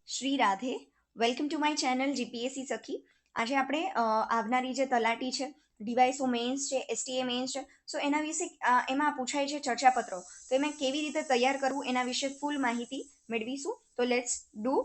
Shri Radhe. Welcome to my channel GPSC સખી. આજે આપણે આવનારી જે તલાટી છે, ડીવાયસો મેન્સ છે, એસટીએ મેન્સ છે, સો એના વિશે એમાં પૂછાય છે ચર્ચાપત્રો, તો એમાં કેવી રીતે તૈયાર કરવું એના વિશે ફૂલ માહિતી મેળવીશું. તો લેટ્સ ડુ.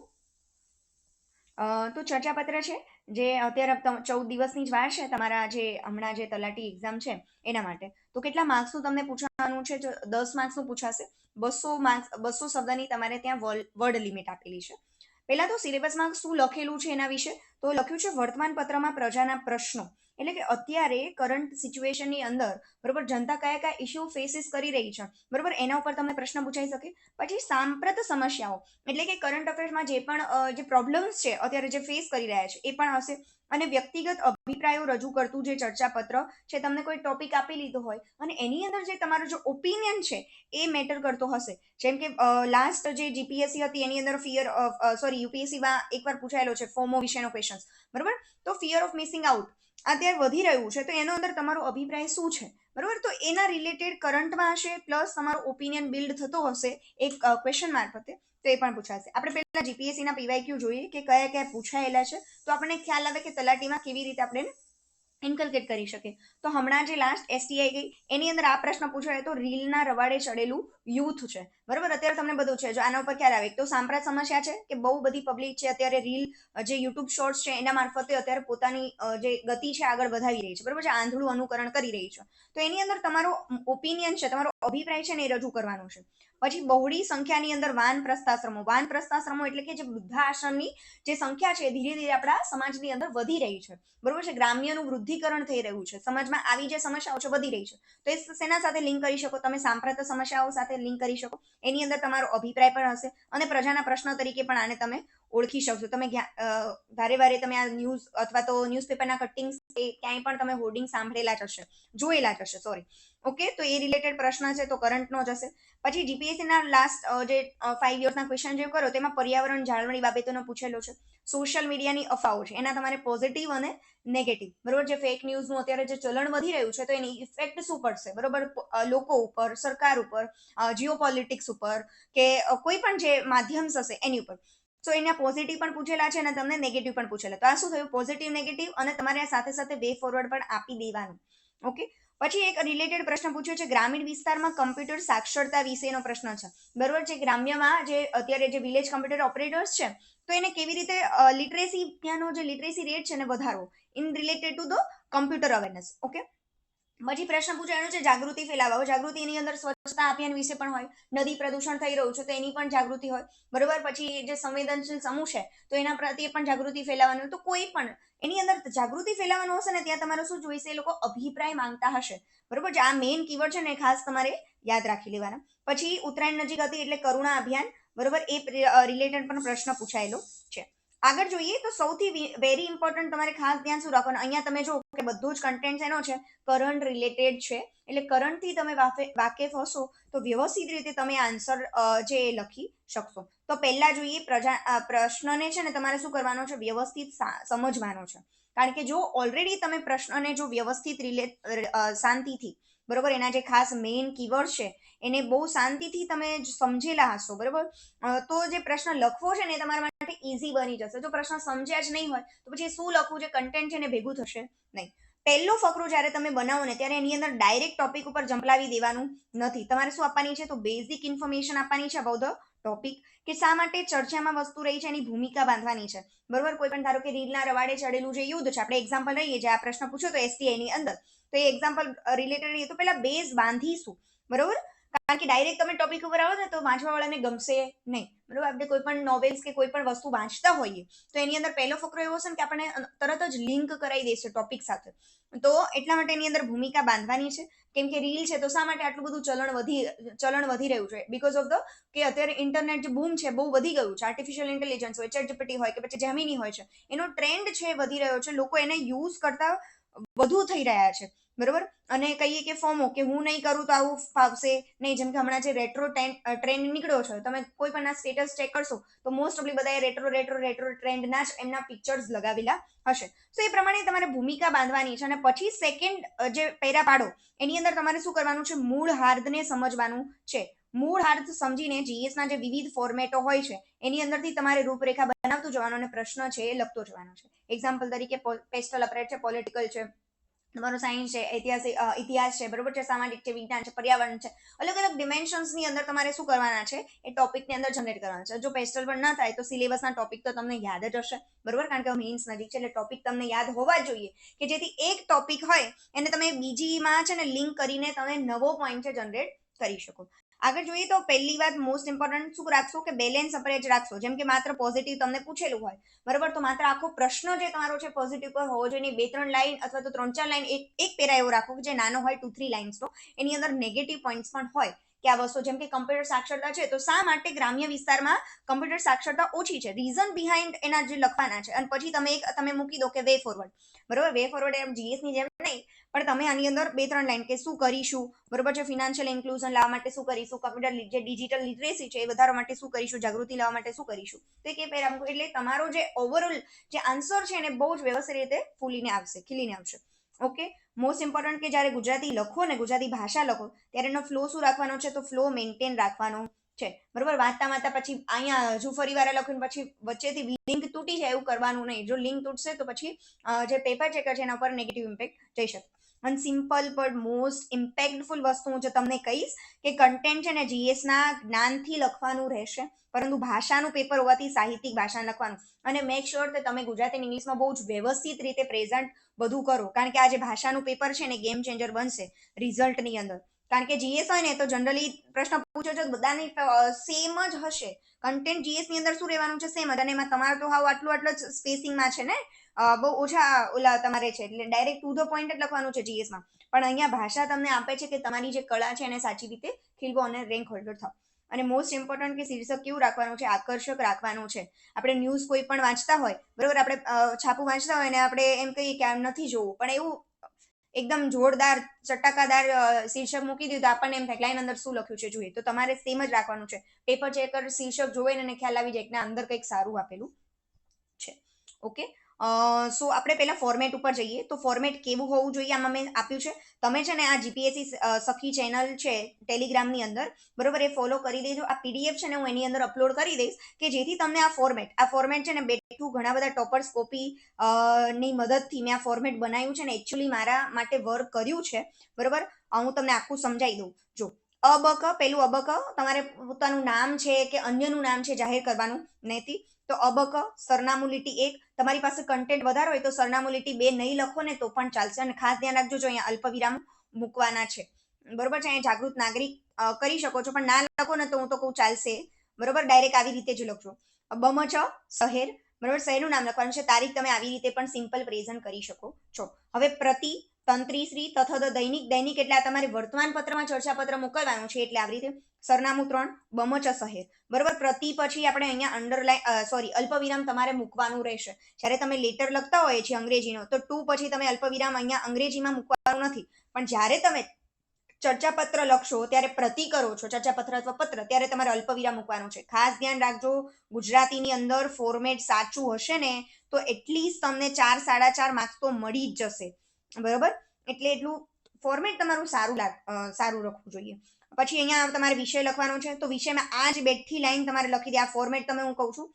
તો ચર્ચાપત્ર છે જે અત્યારે 14 દિવસની જ વાર છે તમારા જે હમણાં જે તલાટી એક્ઝામ છે એના માટે. તો કેટલા માર્ક્સનું તમને પૂછવાનું છે? 10 માર્ક્સનું પૂછાશે. 200 માર્ક્સ, 200 શબ્દની તમારે ત્યાં વર્ડ લિમિટ આપેલી છે. પહેલા તો સિલેબસમાં શું લખેલું છે એના વિશે તો લખ્યું છે વર્તમાન પત્રમાં પ્રજાના પ્રશ્નો, એટલે કે અત્યારે કરંટ સિચ્યુએશનની અંદર બરોબર જનતા કયા કયા ઇસ્યુ ફેસીસ કરી રહી છે બરોબર એના ઉપર તમને પ્રશ્ન પૂછાઈ શકે. પછી સાંપ્રત સમસ્યાઓ, એટલે કે કરંટ અફેર્સમાં જે પણ જે પ્રોબ્લેમ્સ છે અત્યારે જે ફેસ કરી રહ્યા છે એ પણ હશે. અને વ્યક્તિગત અભિપ્રાયો રજૂ કરતું જે ચર્ચાપત્ર છે, તમને કોઈ ટોપિક આપી લીધો હોય અને એની અંદર જે તમારો જે ઓપિનિયન છે એ મેટર કરતો હશે. જેમ કે લાસ્ટ જે જીપીએસસી હતી એની અંદર યુપીએસસીમાં એકવાર પૂછાયેલો છે ફોમો વિશેનો ક્વેશ્ચન બરોબર. તો ફિયર ઓફ મિસિંગ આઉટ અત્યારે વધી રહ્યું છે, તો એનો અંદર તમારો અભિપ્રાય શું છે બરોબર. તો એના રિલેટેડ કરંટમાં હશે, પ્લસ તમારો ઓપિનિયન બિલ્ડ થતો હશે એક ક્વેશ્ચન મારફતે, તો એ પણ પૂછાશે. આપણે પહેલા જીપીએસસી ના પીવાયક્યુ જોઈએ કે કયા કયા પૂછાયેલા છે, તો આપણને ખ્યાલ આવે કે તલાટીમાં કેવી રીતે આપણે ઇન્કલકેટ કરી શકે. તો હમણાં જે લાસ્ટ એસટીઆઈ ગઈ એની અંદર આ પ્રશ્ન પૂછાયો તો રીલના રવાડે ચડેલું યુથ છે બરોબર. અત્યારે તમને બધું છે, જો આના ઉપર ખ્યાલ આવે તો સાંપ્રત સમસ્યા છે કે બહુ બધી પબ્લિક છે અત્યારે રીલ જે યુટ્યુબ શોર્ટ્સ છે એના મારફતે અત્યારે પોતાની જે ગતિ છે આગળ વધાવી રહી છે બરોબર છે, આંધળું અનુકરણ કરી રહી છે. તો એની અંદર તમારો ઓપિનિયન છે, તમારો અભિપ્રાય છે ને એ રજૂ કરવાનો છે. પછી બહોળી સંખ્યાની અંદર વાન પ્રસ્થાશ્રમો એટલે કે જે વૃદ્ધાશ્રમની જે સંખ્યા છે ધીરે ધીરે આપણા સમાજની અંદર વધી રહી છે બરોબર છે. ગ્રામ્યનું વૃદ્ધિકરણ થઈ રહ્યું છે, સમાજમાં આવી જે સમસ્યાઓ છે વધી રહી છે, તો એ શેના સાથે લિંક કરી શકો તમે? સાંપ્રત સમસ્યાઓ સાથે લિંક કરી શકો. એની અંદર તમારો અભિપ્રાય પણ હશે અને પ્રજાના પ્રશ્નો તરીકે પણ આને તમે ઓળખી શકશો. તમે વારે વારે તમે આ ન્યૂઝ અથવા તો ન્યૂઝપેપરના કટિંગ્સ ક્યાંય પણ તમે હોર્ડિંગ સાંભળેલા જ હશે, જોયેલા જ હશે, સોરી. ઓકે, તો એ રિલેટેડ પ્રશ્ન છે તો કરંટનો જ હશે. પછી જીપીએસસીના લાસ્ટ જે 5 યર્સના ક્વેશ્ચન જે કરો તેમાં પર્યાવરણ જાળવણી બાબતોનો પૂછેલો છે. સોશિયલ મીડિયાની અફવાઓ છે એના તમારે પોઝિટિવ અને નેગેટિવ બરોબર. જે ફેક ન્યૂઝનું અત્યારે જે ચલણ વધી રહ્યું છે તો એની ઇફેક્ટ શું પડશે બરોબર લોકો ઉપર, સરકાર ઉપર, જીઓ પોલિટિક્સ ઉપર, કે કોઈ પણ જે માધ્યમ હશે એની ઉપર. તો એના પોઝિટિવ પણ પૂછેલા છે અને તમને નેગેટિવ પણ પૂછેલા. તો આ શું થયું? પોઝિટિવ, નેગેટિવ, અને તમારે આ સાથે સાથે વે ફોરવર્ડ પણ આપી દેવાનું. ઓકે. પછી એક રિલેટેડ પ્રશ્ન પૂછ્યો છે ગ્રામીણ વિસ્તારમાં કમ્પ્યુટર સાક્ષરતા વિશેનો પ્રશ્ન છે બરોબર છે. ગ્રામ્યમાં જે અત્યારે જે વિલેજ કમ્પ્યુટર ઓપરેટર્સ છે તો એને કેવી રીતે લિટરેસી, ત્યાંનો જે લિટરેસી રેટ છે ને વધારવો in related to the computer awareness. Okay. પછી પ્રશ્ન પૂછાયો છે જાગૃતિ ફેલાવો. જાગૃતિ એની અંદર સ્વચ્છતા અભિયાન વિશે પણ હોય, નદી પ્રદૂષણ થઈ રહ્યું છે તો એની પણ જાગૃતિ હોય બરોબર. પછી જે સંવેદનશીલ સમૂહ છે તો એના પ્રત્યે પણ જાગૃતિ ફેલાવવાની હોય. તો કોઈ પણ એની અંદર જાગૃતિ ફેલાવવાનું હશે ને ત્યાં તમારે શું જોઈશે? એ લોકો અભિપ્રાય માંગતા હશે બરોબર. આ મેઇન કીવર્ડ છે ને ખાસ તમારે યાદ રાખી લેવાના. પછી ઉત્તરાયણ નજીક હતી એટલે કરુણા અભિયાન બરોબર, એ રિલેટેડ પણ પ્રશ્ન પૂછાયેલો છે. આગળ જોઈએ તો સૌથી વેરી ઇમ્પોર્ટન્ટ તમારે ખાસ ધ્યાન શું રાખવાનું? અહીંયા તમે જો કે બધું જ કન્ટેન્ટ એનો છે કરંટ રિલેટેડ છે, એટલે કરંટથી તમે વાકેફ હશો તો વ્યવસ્થિત રીતે તમે આન્સર જે લખી શકશો. તો પહેલા જોઈએ પ્રશ્નને છે ને તમારે શું કરવાનો છે? વ્યવસ્થિત સમજવાનો છે. કારણ કે જો ઓલરેડી તમે પ્રશ્નને જો વ્યવસ્થિત શાંતિથી બરોબર, એના જે ખાસ મેઇન કીવર્ડ છે એને બહુ શાંતિથી તમે સમજેલા હશો બરોબર, તો જે પ્રશ્ન લખવો છે ને એ તમારા માટે ઈઝી બની જશે. જો પ્રશ્ન સમજ્યા જ નહીં હોય તો પછી શું લખવું? જે કન્ટેન્ટ છે ને ભેગું થશે નહીં. પહેલો ફકરો જ્યારે તમે બનાવો ને ત્યારે એની અંદર ડાયરેક્ટ ટોપિક ઉપર જંપલાવી દેવાનું નથી. તમારે શું આપવાની છે? તો બેઝિક ઇન્ફોર્મેશન આપવાની છે અબાઉટ ધ ટોપિક, કે શા માટે ચર્ચામાં વસ્તુ રહી છે એની ભૂમિકા બાંધવાની છે બરોબર. કોઈ પણ ધારો કે રીલના રવાડે ચડેલું જે યુદ્ધ છે, આપણે એક્ઝામ્પલ લઈએ, જે આ પ્રશ્ન પૂછ્યો તો એસટીઆઈ ની અંદર, તો એ એક્ઝામ્પલ રિલેટેડ રહીએ તો પહેલા બેઝ બાંધીશું બરોબર. કારણ કે ડાયરેક્ટ તમે ટોપિક ઉપર આવો ને તો વાંચવા વાળાને ગમશે નહીં બરોબર. આપણે કોઈ પણ નોવેલ્સ કે કોઈ પણ વસ્તુ વાંચતા હોઈએ તો એની અંદર પહેલો ફકરો એવો છે ને કે આપણને તરત જ લિંક કરાવી દેશે ટોપિક સાથે. તો એટલા માટે એની અંદર ભૂમિકા બાંધવાની છે. કેમ કે રીલ છે તો શા માટે આટલું બધું ચલણ વધી રહ્યું છે? બીકોઝ ઓફ ધ કે અત્યારે ઇન્ટરનેટ જે બૂમ છે બહુ વધી ગયું છે. આર્ટિફિશિયલ ઇન્ટેલિજન્સ હોય, ચેટ જીપીટી હોય કે પછી જેમિની હોય છે, એનો ટ્રેન્ડ છે વધી રહ્યો છે. લોકો એને યુઝ કરતા વધુ થઈ રહ્યા છે બરોબર. અને કહીએ કે ફોમો, કે હું નહીં કરું તો આવું ફાવશે નહીં. જેમ કે હમણાં જે રેટ્રો ટ્રેન્ડ નીકળ્યો છે, તમે કોઈ પણ સ્ટેટસ ચેક કરશો તો મોસ્ટ ઓફલી બધાએ રેટ્રો ટ્રેન્ડના જ એમના પિક્ચર્સ લગાવેલા હશે. તો એ પ્રમાણે તમારે ભૂમિકા બાંધવાની છે. અને પછી સેકન્ડ જે પેરા પાડો એની અંદર તમારે શું કરવાનું છે? મૂળ હાર્દને સમજવાનું છે. મૂળ અર્થ સમજીને જીએસના જે વિવિધ ફોર્મેટો હોય છે એની અંદરથી તમારે રૂપરેખા બનાવતું જવાનું અને પ્રશ્ન છે એ લખતો જવાનો છે. એક્ઝામ્પલ તરીકે પેસ્ટલ અપરેટ છે, પોલિટિકલ છે, તમારું સાયન્સ છે, ઇતિહાસ છે, બરોબર છે, સામાજિક છે, વિજ્ઞાન છે, પર્યાવરણ છે, અલગ અલગ ડિમેન્શન્સની અંદર તમારે શું કરવાના છે એ ટોપિકની અંદર જનરેટ કરવાના છે. જો પેસ્ટલ પણ ના થાય તો સિલેબસના ટોપિક તો તમને યાદ જ હશે, બરોબર, કારણ કે મેઇન્સ નજીક છે એટલે ટોપિક તમને યાદ હોવા જોઈએ કે જેથી એક ટોપિક હોય એને તમે બીજીમાં છે ને લિંક કરીને તમે નવો પોઈન્ટ છે જનરેટ કરી શકો. આગળ જોઈએ તો પહેલી વાત મોસ્ટ ઇમ્પોર્ટન્ટ શું રાખશો કે બેલેન્સ અપ્રોચ રાખશો. જેમ કે માત્ર પોઝિટિવ તમને પૂછેલું હોય, બરાબર, તો માત્ર આખો પ્રશ્ન જે તમારો છે પોઝિટિવ પર હોવો જોઈએ. 2-3 લાઈન અથવા તો 3-4 લાઈન એક પેરા એવો રાખો કે જે નાનો હોય 2-3 લાઇન્સનો, એની અંદર નેગેટિવ પોઈન્ટ્સ પણ હોય કે આ વસ્તુ, જેમ કે કમ્પ્યુટર સાક્ષરતા છે તો શા માટે ગ્રામ્ય વિસ્તારમાં કમ્પ્યુટર સાક્ષરતા ઓછી છે, રીઝન બિહાઇન્ડ એના જે લખવાના છે. અને પછી તમે મૂકી દો કે વે ફોરવર્ડ, બરોબર. વે ફોરવર્ડ એમ જીએસની જેમ નહીં, પણ તમે આની અંદર 2-3 લાઈન કે શું કરીશું, બરોબર છે, ફિનાન્શિયલ ઇન્ક્લુઝન લાવવા માટે શું કરીશું, કમ્પ્યુટર જે ડિજિટલ લિટરેસી છે એ વધારવા માટે શું કરીશું, જાગૃતિ લાવવા માટે શું કરીશું, તો કે પેરા મૂકો. એટલે તમારો જે ઓવરઓલ જે આન્સર છે એને બહુ જ વ્યવસ્થિત રીતે ફૂલીને આવશે, ખીલીને આવશે. ઓકે. મોસ્ટ ઇમ્પોર્ટન્ટ કે જ્યારે ગુજરાતી લખો ને, ગુજરાતી ભાષા લખો ત્યારે એનો ફ્લો શું રાખવાનો છે, તો ફ્લો મેન્ટેન રાખવાનો છે, બરોબર. વાંચતા પછી અહીંયા હજુ ફરી વાર લખ્યું પછી વચ્ચેથી લિંક તૂટી જાય એવું કરવાનું નહીં. જો લિંક તૂટશે તો પછી જે પેપર ચેકર છે એના પર નેગેટિવ ઇમ્પેક્ટ જઈ શકે. અને સિમ્પલ પણ મોસ્ટ ઇમ્પેક્ટફુલ વસ્તુ હું જો તમને કહીશ કે કન્ટેન્ટ છે ને જીએસના જ્ઞાનથી લખવાનું રહેશે, પરંતુ ભાષાનું પેપર હોવાથી સાહિત્યિક ભાષા લખવાનું. અને મેક શ્યોર કે તમે ગુજરાતી અને ઇંગ્લિશમાં બહુ જ વ્યવસ્થિત રીતે પ્રેઝન્ટ બધું કરો, કારણ કે આ જે ભાષાનું પેપર છે ને ગેમ ચેન્જર બનશે રિઝલ્ટની અંદર. કારણ કે જીએસ હોય ને તો જનરલી પ્રશ્ન પૂછો છો બધાની સેમ જ હશે. કન્ટેન્ટ જીએસ ની અંદર શું રહેવાનું છે, સેમ જ. અને એમાં તમારે તો હાવ આટલું જ સ્પેસિંગમાં છે ને, બહુ ઓછા ઓલા તમારે છે, એટલે ડાયરેક્ટ ટુ ધ પોઈન્ટ જ લખવાનું છે જીએસમાં. પણ અહીંયા ભાષા તમને આપે છે કે તમારી જે કળા છે એને સાચી રીતે ખીલવો અને રેન્ક હોલ્ડર થાવ. અને મોસ્ટ ઇમ્પોર્ટન્ટ કે શીર્ષક કેવું રાખવાનું છે, આકર્ષક રાખવાનું છે. આપણે ન્યૂઝ કોઈ પણ વાંચતા હોય, બરોબર, આપણે છાપું વાંચતા હોય ને આપણે એમ કહીએ કે આમ નથી જોવું, પણ એવું એકદમ જોરદાર ચટાકાદાર શીર્ષક મૂકી દીધું તો આપણને એમ થાય લાઈન અંદર શું લખ્યું છે જોઈએ. તો તમારે સેમ જ રાખવાનું છે. પેપર ચેકર શીર્ષક જોવે ને ખ્યાલ આવી જાય કે અંદર કંઈક સારું આપેલું છે. ઓકે. સો આપણે પહેલા ફોર્મેટ ઉપર જઈએ તો ફોર્મેટ કેવું હોવું જોઈએ આમાં મેં આપ્યું છે. તમે છે ને આ જીપીએસસી સખી ચેનલ છે ટેલિગ્રામની અંદર, બરોબર, એ ફોલો કરી દેજો. આ પીડીએફ છે ને હું એની અંદર અપલોડ કરી દઈશ કે જેથી તમને આ ફોર્મેટ છે ને બેઠું ઘણા બધા ટોપર્સ કોપી ની મદદથી મેં આ ફોર્મેટ બનાવ્યું છે ને એકચ્યુઅલી મારા માટે વર્ક કર્યું છે, બરોબર. હું તમને આખું સમજાવી દઉં. જો અબક, પેલું અબક તમારે પોતાનું નામ છે કે અન્યનું નામ છે જાહેર કરવાનું નથી. તો અબક સરનામું લીટી 1, તમારી પાસે કન્ટેન્ટ વધારે હોય તો સરનામું લીટી 2 નહીં લખો ને તો પણ ચાલશે. અને ખાસ ધ્યાન રાખજો, જો અહીંયા અલ્પવિરામ મૂકવાના છે, બરોબર છે. અહીંયા જાગૃત નાગરિક કરી શકો છો, પણ ના લખો ને તો હું તો કહું ચાલશે, બરોબર. ડાયરેક્ટ આવી રીતે જ લખજો. બમચ શહેર, બરોબર, શહેરનું નામ લખવાનું છે. તારીખ તમે આવી રીતે પણ સિમ્પલ પ્રેઝન્ટ કરી શકો છો. હવે પ્રતિ, તંત્રીશ્રી, તથદ દૈનિક, દૈનિક એટલે આ તમારે વર્તમાન પત્રમાં ચર્ચાપત્ર મોકલવાનું છે એટલે આવી રીતે. સરનામું 3, બમચ શહેર, બરોબર. પ્રતિ પછી આપણે અહીંયા અંડરલાઈન અલ્પવિરામ તમારે મૂકવાનું રહેશે. જ્યારે તમે લેટર લખતા હોય છે અંગ્રેજીનો તો ટુ પછી તમે અલ્પવિરામ અહીંયા અંગ્રેજીમાં મૂકવાનું નથી. પણ જ્યારે તમે ચર્ચાપત્ર લખશો ત્યારે પ્રતિ કરો છો, ચર્ચાપત્ર અથવા પત્ર, ત્યારે તમારે અલ્પવિરામ મૂકવાનું છે. ખાસ ધ્યાન રાખજો, ગુજરાતીની અંદર ફોર્મેટ સાચું હશે ને તો એટલીસ્ટ તમને 4-4.5 માર્ક્સ તો મળી જ જશે, બરોબર. એટલે એટલું ફોર્મેટ તમારું સારું રાખવું જોઈએ. પછી અહીંયા તમારે વિષય લખવાનો છે તો વિષયમાં આ જ બેઠી લાઈન તમારે લખી દે. આ ફોર્મેટ તમે હું કહું છું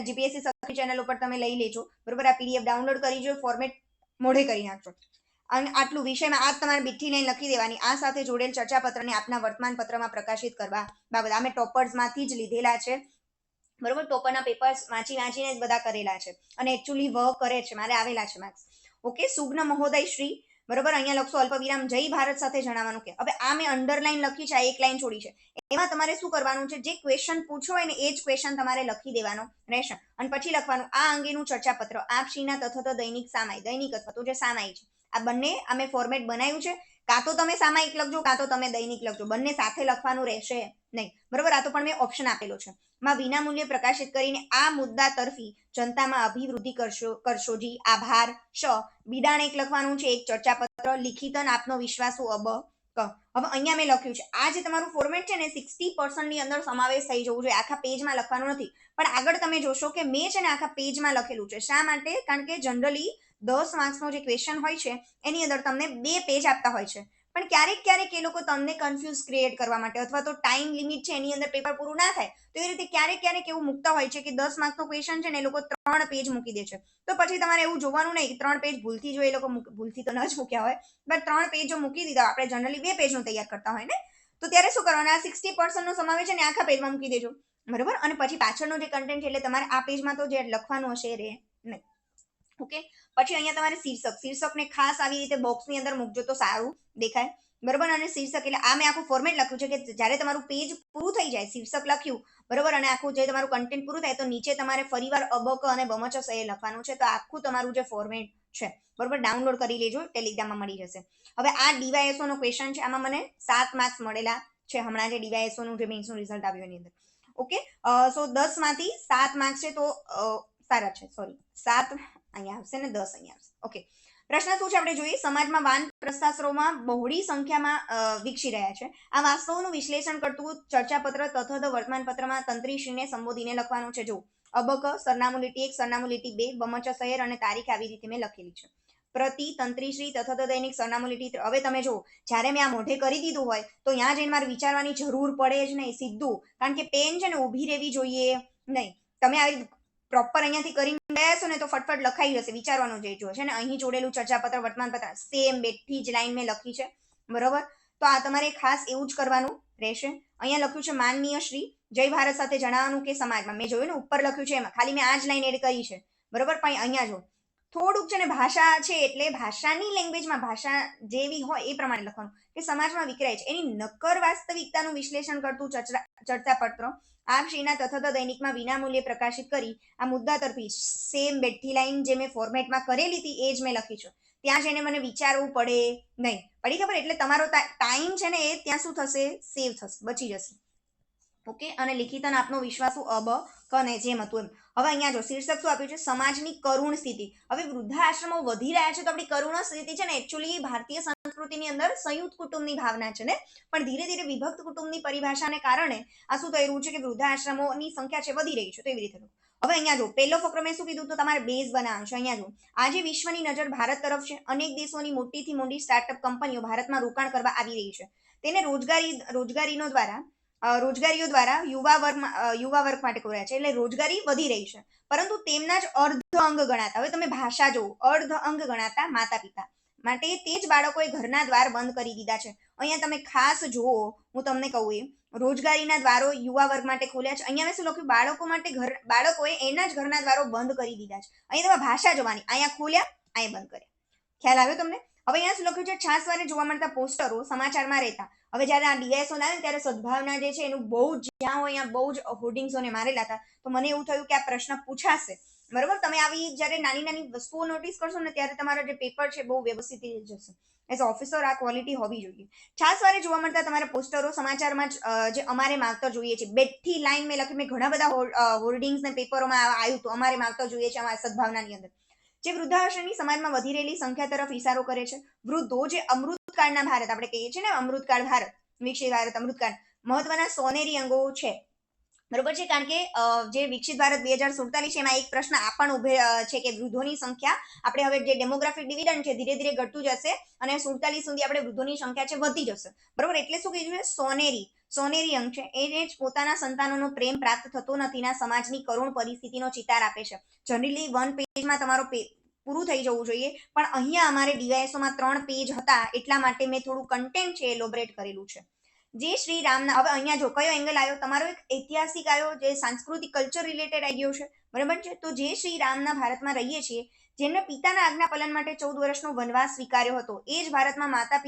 જીપીએસસી સખી ચેનલ ઉપર તમે લઈ લેજો, બરોબર. આ પીડીએફ ડાઉનલોડ કરી જો, ફોર્મેટ મોઢે કરી નાખજો. અને આટલું વિષયમાં આ તમારે બીઠી લાઈન લખી દેવાની. આ સાથે જોડેલ ચર્ચાપત્રને આપના વર્તમાન પત્રમાં પ્રકાશિત કરવા બાબત અમે ટોપર્સમાંથી જ લીધેલા છે, બરોબર. ટોપરના પેપર્સ વાંચીને જ બધા કરેલા છે અને એકચ્યુઅલી વર્ક કરે છે, મારે આવેલા છે માર્ક્સ. ઓકે. સુગ્ન મહોદય શ્રી, બરોબર. અહીંયા લખશો અલ્પવિરામ જય ભારત સાથે જણાવવાનું કે હવે આ મેં અંડરલાઈન લખી છે, આ એક લાઈન છોડી છે. એમાં તમારે શું કરવાનું છે, જે ક્વેશ્ચન પૂછો હોય ને એ જ ક્વેશ્ચન તમારે લખી દેવાનો રહેશે. અને પછી લખવાનું આ અંગેનું ચર્ચાપત્ર આપશ્રીના તથા દૈનિક સામાયિક, દૈનિક અથવા તો જે સામાયિક છે, આ બંને અમે ફોર્મેટ બનાવ્યું છે. કાં તો તમે સામાયિક લખજો, કાં તો તમે દૈનિક લખજો, બંને સાથે લખવાનું રહેશે નહીં, બરોબર. આ તો પણ મેં ઓપ્શન આપેલો છે. માં વિનામૂલ્યે પ્રકાશિત કરીને આ મુદ્દા તરફી જનતામાં અભિવૃદ્ધિ કરશોજી, આભાર. બિડાણ એક લખવાનું છે, એક ચર્ચાપત્ર લિખિતન આપનો વિશ્વાસુ હવે અહીંયા મેં લખ્યું છે આ જે તમારું ફોર્મેટ છે ને 60% ની અંદર સમાવેશ થઈ જવું જોઈએ. આખા પેજમાં લખવાનું નથી, પણ આગળ તમે જોશો કે મેં છે ને આખા પેજમાં લખેલું છે. શા માટે? કારણ કે જનરલી 10 માર્ક્સનો જે ક્વેશ્ચન હોય છે એની અંદર તમને 2 પેજ આપતા હોય છે, પણ ક્યારેક એ લોકો તમને કન્ફ્યુઝ ક્રિએટ કરવા માટે અથવા તો ટાઈમ લિમિટ છે એની અંદર પેપર પૂરું ના થાય તો એ રીતે ક્યારેક એવું મૂકતા હોય છે કે 10 માર્કનો ક્વેશ્ચન છે ને એ લોકો 3 પેજ મૂકી દે છે. તો પછી તમારે એવું જોવાનું નહીં કે 3 પેજ ભૂલથી જો એ લોકો ભૂલથી તો ન જ મૂક્યા હોય, બટ 3 પેજ જો મૂકી દીધા, આપણે જનરલી 2 પેજનું તૈયાર કરતા હોય ને, તો ત્યારે શું કરવાનું, આ 60% નો સમાવેશ છે ને આખા પેજમાં મૂકી દેજો, બરોબર. અને પછી પાછળનો જે કન્ટેન્ટ છે એટલે તમારે આ પેજમાં તો જે લખવાનું હશે એ રહે નહીં. ઓકે. પછી અહીંયા તમારે શીર્ષકને ખાસ આવી રીતે બોક્સની અંદર મૂકજો તો સારું દેખાય, બરોબર. અને શીર્ષક એટલે આ મેં આખું ફોર્મેટ લખ્યું છે કે જ્યારે તમારું પેજ પૂરું થઈ જાય, શીર્ષક લખ્યું, બરોબર, અને આખું જે તમારું કન્ટેન્ટ પૂરું થાય તો નીચે તમારે ફરીવાર અબક અને બમચ એ લખવાનું છે. તો આખું તમારું જે ફોર્મેટ છે, બરોબર, ડાઉનલોડ કરી લેજો, ટેલિગ્રામમાં મળી જશે. હવે આ ડીવાયએસઓ નો ક્વેશ્ચન છે, આમાં મને 7 માર્ક્સ મળેલા છે હમણાં જે ડીવાયએસઓ નું જે મેન્સનું રિઝલ્ટ આવ્યું એની અંદર. ઓકે. સો 10 માંથી 7 માર્ક્સ છે તો સારા છે, સોરી 7 અહીંયા આવશે ને 10 અહીંયા આવશે. ઓકે. પ્રશ્ન શું છે આપણે જોઈએ. સમાજમાં વાનપ્રસ્થાશ્રમોમાં બહોળી સંખ્યામાં વિકસી રહ્યા છે. આ વાસ્તવોનું વિશ્લેષણ કરતું ચર્ચાપત્ર તથા વર્તમાનપત્રમાં તંત્રીશ્રીને સંબોધીને લખવાનું છે. જો અબક, સરનામું લીટી 1, સરનામું લીટી 2, બમચ શહેર અને તારીખ આવી રીતે મેં લખેલી છે. પ્રતિ તંત્રીશ્રી તથા દૈનિક સરનામું લીટી 3. હવે તમે જો જ્યારે મેં આ મોઢે કરી દીધું હોય તો ત્યાં જઈને મારે વિચારવાની જરૂર પડે જ નહીં, સીધું. કારણ કે પેન છે ને ઊભી રહેવી જોઈએ નહીં. તમે આવી પ્રોપર અહીંયાથી કરીને ગયા છો ને તો ફટફટ લખાઈ જશે, વિચારવાનું જે જો છે ને. અહીં જોડેલું ચર્ચાપત્ર વર્તમાનપત્ર સેમ બેઠી જ લાઈન મેં લખી છે, બરોબર. તો આ તમારે ખાસ એવું જ કરવાનું રહેશે. અહીંયા લખ્યું છે માનનીય શ્રી જય ભારત સાથે જણાવવાનું કે સમાજમાં, મેં જોયું ને ઉપર લખ્યું છે એમાં ખાલી મેં આ જ લાઈન એડ કરી છે, બરોબર. પણ અહીંયા જો થોડુંક છે ને ભાષા છે એટલે ભાષાની લેંગ્વેજમાં ભાષા જેવી હોય એ પ્રમાણે લખવાનું કે સમાજમાં વિખરાય છે એની નક્કર વાસ્તવિકતાનું વિશ્લેષણ કરતું ચર્ચાપત્ર આપશ્રીના તથા દૈનિકમાં વિનામૂલ્યે પ્રકાશિત કરી આ મુદ્દા તરફી સેમ બેઠી લાઈન જે મેં ફોર્મેટમાં કરેલી હતી એ જ મેં લખી છે. ત્યાં જઈને મને વિચારવું પડે નહીં. પડી ખબર? એટલે તમારો ટાઈમ છે ને એ ત્યાં શું થશે, સેવ થશે, બચી જશે. ઓકે. અને લિખિતન આપનો વિશ્વાસુ અબ કને જેમ હતું એમ. હવે અહીંયા જો શીર્ષક શું આપ્યું છે, સમાજની કરુણ સ્થિતિ. હવે વૃદ્ધાશ્રમો વધી રહ્યા છે તો આપણી કરુણ સ્થિતિ છે ને એકચ્યુઅલી ભારતીય સંસ્કૃતિની અંદર સંયુક્ત કુટુંબની ભાવના છે ને, પણ ધીરે ધીરે વિભક્ત કુટુંબની પરિભાષાને કારણે આ શું થઈ રહ્યું છે કે વૃદ્ધાશ્રમોની સંખ્યા છે વધી રહી છે. તો એવી રીતે હવે અહીંયા જો પહેલો ફકરો મેં શું કીધું તો તમારે બેઝ બનાવવાનું છે. અહીંયા જો આજે વિશ્વની નજર ભારત તરફ છે. અનેક દેશોની મોટીથી મોટી સ્ટાર્ટઅપ કંપનીઓ ભારતમાં રોકાણ કરવા આવી રહી છે. તેને રોજગારીઓ દ્વારા યુવા વર્ગ માટે ખોલ્યા છે. એટલે રોજગારી વધી રહી છે, પરંતુ તેમના જ અર્ધ અંગ ગણાતા, હવે તમે ભાષા જુઓ, અર્ધ અંગ ગણાતા માતા પિતા માટે તે જ બાળકોએ ઘરના દ્વાર બંધ કરી દીધા છે. અહીંયા તમે ખાસ જુઓ, હું તમને કહું એમ, રોજગારીના દ્વારો યુવા વર્ગ માટે ખોલ્યા છે. અહીંયા મેં શું લખ્યું, બાળકો માટે બાળકોએ એના જ ઘરના દ્વારો બંધ કરી દીધા છે. અહીંયા તમે ભાષા જોવાની, અહીંયા ખોલ્યા, અહીંયા બંધ કર્યા. ખ્યાલ આવ્યો તમને? હવે અહીંયા શું લખ્યું છે, છાસવારે જોવા મળતા પોસ્ટરો સમાચારમાં રહેતા. હવે જ્યારે આ ડીએસઓ આવે ને ત્યારે સદભાવના જે છે એનું બહુ જ જ્યાં હોય ત્યાં બહુ જ હોર્ડિંગ્સોને મારેલા હતા. તો મને એવું થયું કે આ પ્રશ્ન પૂછાશે, બરોબર. તમે આવી જ્યારે નાની નાની વસ્તુઓ નોટિસ કરશો ને ત્યારે તમારો જે પેપર છે બહુ વ્યવસ્થિત જશે. એઝ ઓફિસર આ ક્વોલિટી હોવી જોઈએ. છાસવારે જોવા મળતા તમારા પોસ્ટરો સમાચારમાં જે અમારે માવતર જોઈએ છે, બેઠી લાઈન મેં લખી, મેં ઘણા બધા હોર્ડિંગ્સ ને પેપરોમાં આવ્યું હતું, અમારે માવતર જોઈએ છે અમારા સદભાવનાની અંદર. જે વૃદ્ધાશ્રમની સમાજમાં વધી રહેલી સંખ્યા તરફ ઇશારો કરે છે. વૃદ્ધો જે અમૃતકાળના ભારત, આપણે કહીએ છીએ ને અમૃતકાળ ભારત, વિકસિત ભારત, અમૃતકાળ, મહત્વના સોનેરી અંગો છે, બરોબર છે. કારણ કે જે વિકસિત ભારત 2047 છે એમાં એક પ્રશ્ન આ પણ ઉભે છે કે વૃદ્ધોની સંખ્યા, આપણે હવે જે ડેમોગ્રાફિક ડિવિડન્ડ છે ધીરે ધીરે ઘટતું જશે અને 47 સુધી આપણે વૃદ્ધોની સંખ્યા છે વધી જશે, બરોબર. એટલે શું કીધું છે, સોનેરી અંગ છે. એને જ પોતાના સંતાનોનો પ્રેમ પ્રાપ્ત થતો નથી ના સમાજની કરુણ પરિસ્થિતિનો ચિતાર આપે છે. જનરલી 1 પેજમાં તમારો પૂરું થઈ જવું જોઈએ, પણ અહીંયા અમારે ડીવાયએસઓમાં 3 પેજ હતા એટલા માટે મેં થોડું કન્ટેન્ટ છે એલોબરેટ કરેલું છે. જે શ્રી રામના, હવે અહીંયા જો કયો એંગલ આવ્યો, તમારો એક ઐતિહાસિક આવ્યો, જે સાંસ્કૃતિક કલ્ચર રિલેટેડ આવી ગયો છે, બરાબર છે. તો જે શ્રી રામના ભારતમાં રહીએ છીએ, જેમને પિતાના આજ્ઞા પાલન માટે 14 વર્ષનો વનવાસ સ્વીકાર્યો હતો, એ જ ભારતમાં માતા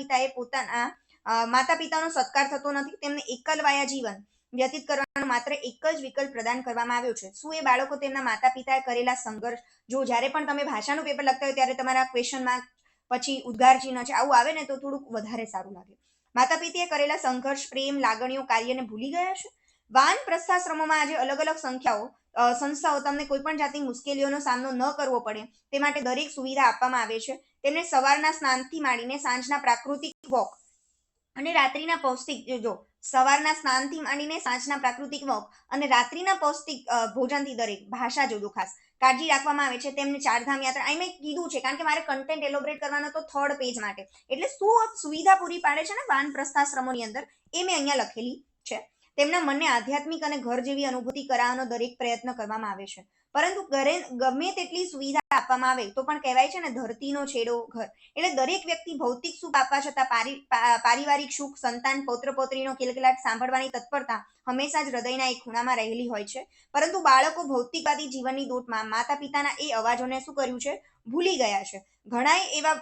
પિતાનો સત્કાર થતો નથી. તેમને એકલવાયા જીવન વ્યતીત કરવાનો માત્ર એક જ વિકલ્પ પ્રદાન કરવામાં આવ્યો છે. શું એ બાળકો તેમના માતા પિતાએ કરેલા સંઘર્ષ, જો જ્યારે પણ તમે ભાષાનું પેપર લખતા હોય ત્યારે તમારા ક્વેશ્ચન માર્ક પછી ઉદ્ગાર ચિહ્ન છે આવું આવે ને તો થોડુંક વધારે સારું લાગે. માતા પિતાએ કરેલા સંઘર્ષ, પ્રેમ, લાગણીઓ, કાર્યને ભૂલી ગયા છે. વાન પ્રસ્થાશ્રમોમાં આજે અલગ અલગ સંસ્થાઓ તમને કોઈ પણ જાતની મુશ્કેલીઓનો સામનો ન કરવો પડે તે માટે દરેક સુવિધા આપવામાં આવે છે. તેમને સવારના સ્નાનથી માંડીને સાંજના પ્રાકૃતિક વોક અને રાત્રિના પૌષ્ટિક, જો સવારના સ્નાનથી માંડીને સાંજના પ્રાકૃતિક વોક અને રાત્રિના પૌષ્ટિક ભોજનથી દરેક ભાષા જોજો ખાસ કાળજી રાખવામાં આવે છે તેમને ચારધામ યાત્રા અહીં મેં કીધું છે કારણ કે મારે કન્ટેન્ટ એલોબરેટ કરવાનો તો થર્ડ પેજ માટે એટલે શું સુવિધા પૂરી પાડે છે ને વાનપ્રસ્થાશ્રમોની અંદર એ મેં અહીંયા લખેલી છે. તેમના મનને આધ્યાત્મિક અને ઘર જેવી અનુભૂતિ કરાવવાનો દરેક પ્રયત્ન કરવામાં આવે છે. પરંતુ ઘરે ગમે તેટલી સુવિધા આપવામાં આવે તો પણ કહેવાય છે ને ધરતીનો છેડો ઘર. એટલે દરેક વ્યક્તિ ભૌતિક સુખ આપવા છતાં પારિવારિક સુખ, સંતાન, પૌત્ર પૌત્રીનો કિલકિલાટ સાંભળવાની તત્પરતા હંમેશા જ હૃદયના એક ખૂણામાં રહેલી હોય છે. પરંતુ બાળકો ભૌતિકવાદી જીવનની દોટમાં માતા પિતાના એ અવાજોને શું કર્યું છે, ભૂલી ગયા છે. ઘણા એવા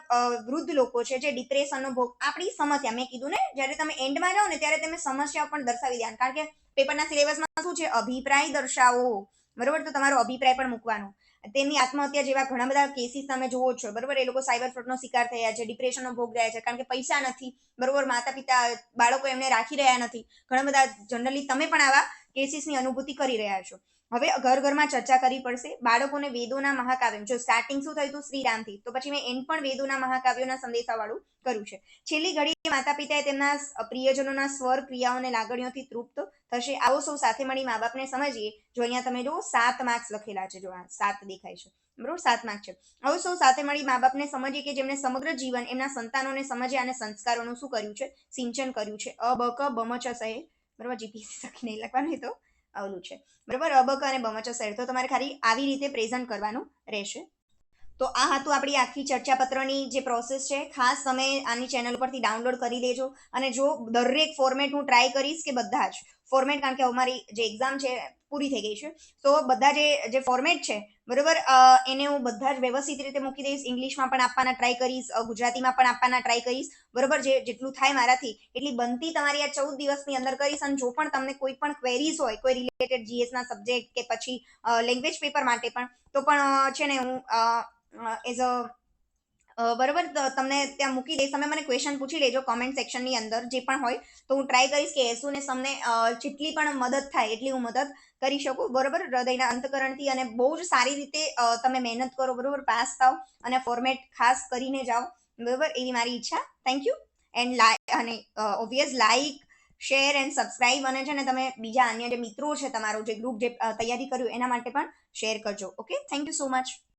વૃદ્ધ લોકો છે જે ડિપ્રેશનનો ભોગ આપણી સમસ્યા મેં કીધું ને જ્યારે તમે એન્ડમાં જાઓ ને ત્યારે તમે સમસ્યાઓ પણ દર્શાવી દેવાનું કારણ કે પેપરના સિલેબસમાં શું છે અભિપ્રાય દર્શાવો બરોબર તો તમારો અભિપ્રાય પણ મૂકવાનો. તેમની આત્મહત્યા જેવા ઘણા બધા કેસીસ તમે જુઓ છો બરોબર એ લોકો સાયબર ફ્રોડનો શિકાર થયા છે, ડિપ્રેશનનો ભોગ રહ્યા છે કારણ કે પૈસા નથી બરોબર, માતા પિતા બાળકો એમને રાખી રહ્યા નથી. ઘણા બધા જનરલી તમે પણ આવા કેસીસની અનુભૂતિ કરી રહ્યા છો. હવે ઘર ઘરમાં ચર્ચા કરવી પડશે. બાળકોને વેદોના મહાકાવ્યો, જો સ્ટાર્ટિંગ શું થયું હતું શ્રીરામથી, તો પછી મેં એન્ડ પણ વેદોના મહાકાવ્યોના સંદેશાવાળું કર્યું છે. છેલ્લી ઘડીએ માતા પિતાએ તેમના પ્રિયજનોના સ્વર, ક્રિયાઓને લાગણીઓથી તૃપ્ત થશે. આવો સૌ સાથે મળી મા બાપને સમજીએ. જો અહીંયા તમે જુઓ 7 માર્ક્સ લખેલા છે, જો આ 7 દેખાય છે બરોબર, 7 માર્ક છે. આવો સૌ સાથે મળી મા બાપને સમજીએ કે જેમને સમગ્ર જીવન એમના સંતાનોને સમજ્યા અને સંસ્કારોનું શું કર્યું છે, સિંચન કર્યું છે. અબક બમચ સહે બરોબર, જીપીસી સખી નહીં લખવાનું એ તો આવલું છે બરોબર. અબક અને બમચ સહેર તો તમારે ખાલી આવી રીતે પ્રેઝન્ટ કરવાનું રહેશે. તો આ હતું આપણી આખી ચર્ચાપત્રની જે પ્રોસેસ છે. ખાસ તમે આની ચેનલ પરથી ડાઉનલોડ કરી દેજો અને જો દરેક ફોર્મેટ હું ટ્રાય કરીશ કે બધા જ ફોર્મેટ, કારણ કે અમારી જે એક્ઝામ છે પૂરી થઈ ગઈ છે તો બધા જે ફોર્મેટ છે બરોબર એને હું બધા જ વ્યવસ્થિત રીતે મૂકી દઈશ. ઇંગ્લિશમાં પણ આપવાના ટ્રાય કરીશ, ગુજરાતીમાં પણ આપવાના ટ્રાય કરીશ બરોબર. જેટલું થાય મારાથી એટલી બનતી તમારી આ 14 દિવસની અંદર કરીશ. અને જો પણ તમને કોઈ પણ ક્વેરીઝ હોય કોઈ રિલેટેડ જીએસના સબ્જેક્ટ કે પછી લેંગ્વેજ પેપર માટે પણ તો પણ છે ને હું એઝ બરોબર તમને ત્યાં મૂકી દઈશ. તમે મને ક્વેશ્ચન પૂછી લેજો કોમેન્ટ સેક્શનની અંદર જે પણ હોય તો હું ટ્રાય કરીશ કે એઝ ને તમને જેટલી પણ મદદ થાય એટલી હું મદદ કરી શકું બરોબર, હૃદયના અંતકરણથી. અને બહુ જ સારી રીતે તમે મહેનત કરો બરોબર, પાસ થાવ અને ફોર્મેટ ખાસ કરીને જાઓ બરોબર, એવી મારી ઈચ્છા. થેન્ક યુ એન્ડ અને obvious like, share and subscribe અને છે ને તમે બીજા અન્ય જે મિત્રો છે તમારો જે ગ્રુપ જે તૈયારી કર્યું એના માટે પણ શેર કરજો. Okay, thank you so much.